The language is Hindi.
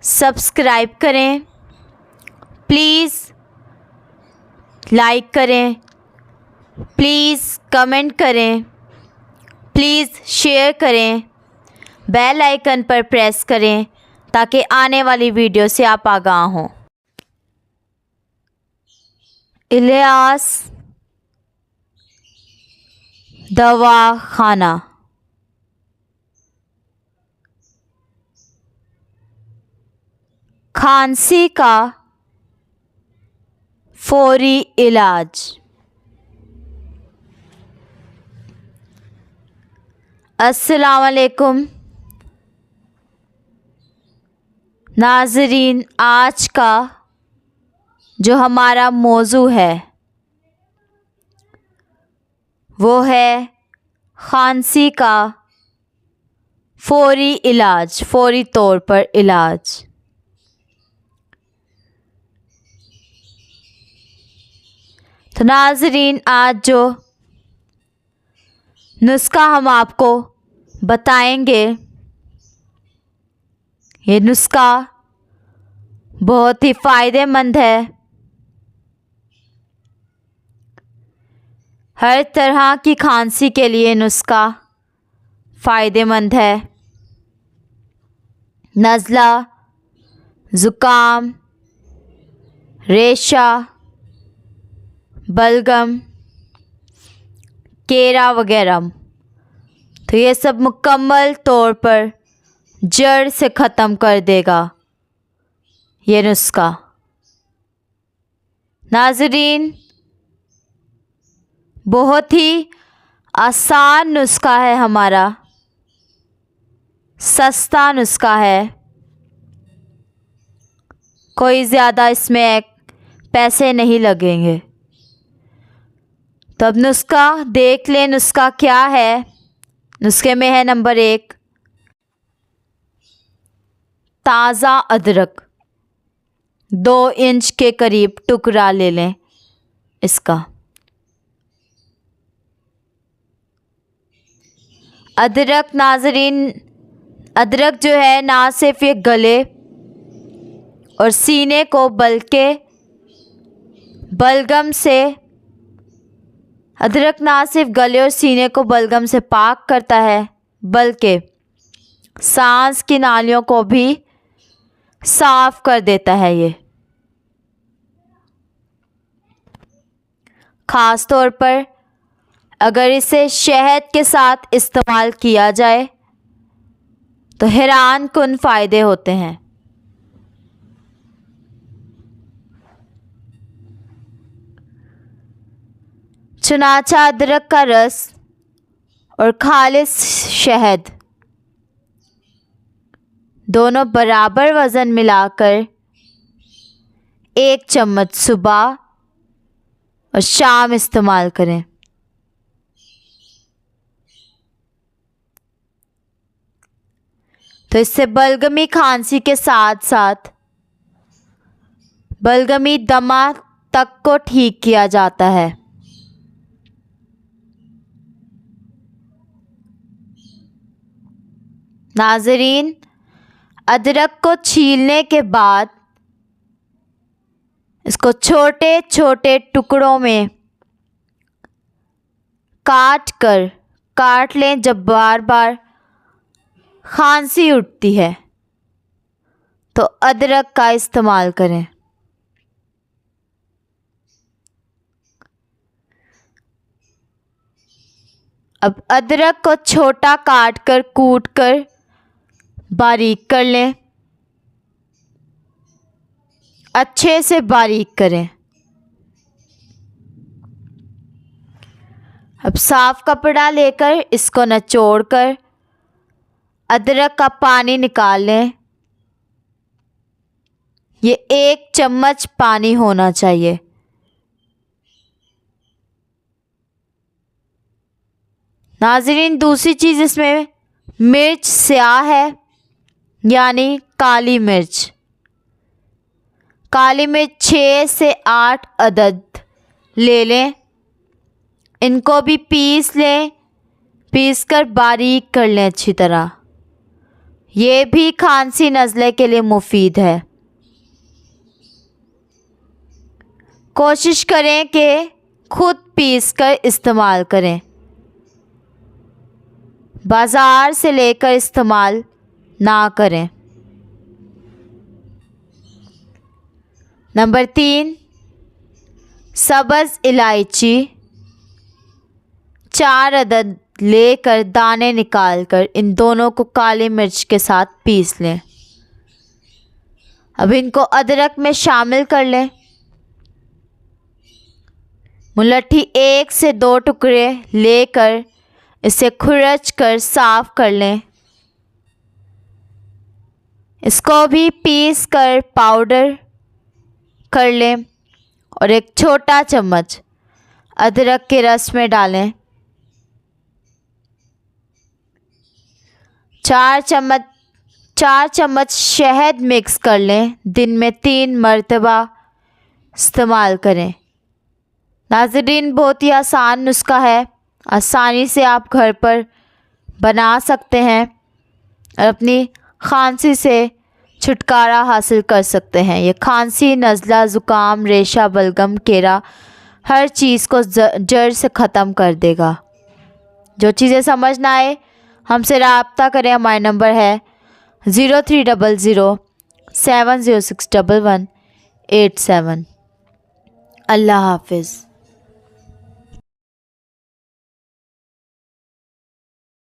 सब्सक्राइब करें, प्लीज़ लाइक करें, प्लीज़ कमेंट करें, प्लीज़ शेयर करें, बेल आइकन पर प्रेस करें ताकि आने वाली वीडियो से आप आगाह हों। इलियास दवाखाना। खांसी का फौरी इलाज। अस्सलाम वालेकुम नाज़रीन, आज का जो हमारा मौजू है वो है खांसी का फौरी इलाज, फौरी तौर पर इलाज। तो नाज़रीन, आज जो नुस्खा हम आपको बताएंगे, ये नुस्खा बहुत ही फ़ायदेमंद है। हर तरह की खांसी के लिए नुस्खा फ़ायदेमंद है। नज़ला, ज़ुकाम, रेशा, बलगम, केरा वगैरह, तो ये सब मुकम्मल तौर पर जड़ से ख़त्म कर देगा ये नुस्खा। नाज़रीन, बहुत ही आसान नुस्खा है हमारा, सस्ता नुस्खा है, कोई ज़्यादा इसमें पैसे नहीं लगेंगे। तो अब नुस्खा देख लें। नुस्खा क्या है? नुस्खे में है नंबर 1, ताज़ा अदरक। 2 इंच के करीब टुकड़ा ले लें इसका। अदरक नाज़रीन, अदरक जो है ना सिर्फ ये गले और सीने को बल्कि बलगम से, अदरक ना सिर्फ गले और सीने को बलगम से पाक करता है बल्कि सांस की नालियों को भी साफ कर देता है। ये ख़ास तौर पर अगर इसे शहद के साथ इस्तेमाल किया जाए तो हैरान कुन फ़ायदे होते हैं। चुनाचा अदरक का रस और खालिस शहद दोनों बराबर वज़न मिलाकर 1 चम्मच सुबह और शाम इस्तेमाल करें। तो इससे बलगमी खांसी के साथ साथ बलगमी दमा तक को ठीक किया जाता है। नाज़रीन, अदरक को छीलने के बाद इसको छोटे छोटे टुकड़ों में काट लें। जब बार बार खांसी उठती है तो अदरक का इस्तेमाल करें। अब अदरक को छोटा कूट कर बारीक कर लें। अच्छे से बारीक करें। अब साफ कपड़ा लेकर इसको निचोड़कर अदरक का पानी निकाल लें। ये 1 चम्मच पानी होना चाहिए। नाज़रीन, दूसरी चीज़ इसमें मिर्च स्याह है, यानी काली मिर्च। काली मिर्च 6 से 8 अदद ले लें। इनको भी पीस लें, पीस कर बारीक कर लें अच्छी तरह। ये भी खांसी नज़ले के लिए मुफीद है। कोशिश करें कि खुद पीस कर इस्तेमाल करें, बाज़ार से लेकर इस्तेमाल ना करें। नंबर 3, सब्ज़ इलायची 4 अदद लेकर दाने निकालकर इन दोनों को काली मिर्च के साथ पीस लें। अब इनको अदरक में शामिल कर लें। मुलट्ठी 1 से 2 टुकड़े लेकर इसे खुरच कर साफ़ कर लें। इसको भी पीस कर पाउडर कर लें और एक छोटा चम्मच अदरक के रस में डालें। 4 चम्मच शहद मिक्स कर लें। दिन में 3 मरतबा इस्तेमाल करें। नाज़रीन, बहुत ही आसान नुस्खा है, आसानी से आप घर पर बना सकते हैं और अपनी खांसी से छुटकारा हासिल कर सकते हैं। ये खांसी, नज़ला, ज़ुकाम, रेशा, बलगम, केरा हर चीज़ को जड़ से ख़त्म कर देगा। जो चीज़ें समझ ना आए हमसे रब्ता करें। हमारा नंबर है 0300 706 1187। अल्लाह हाफिज़।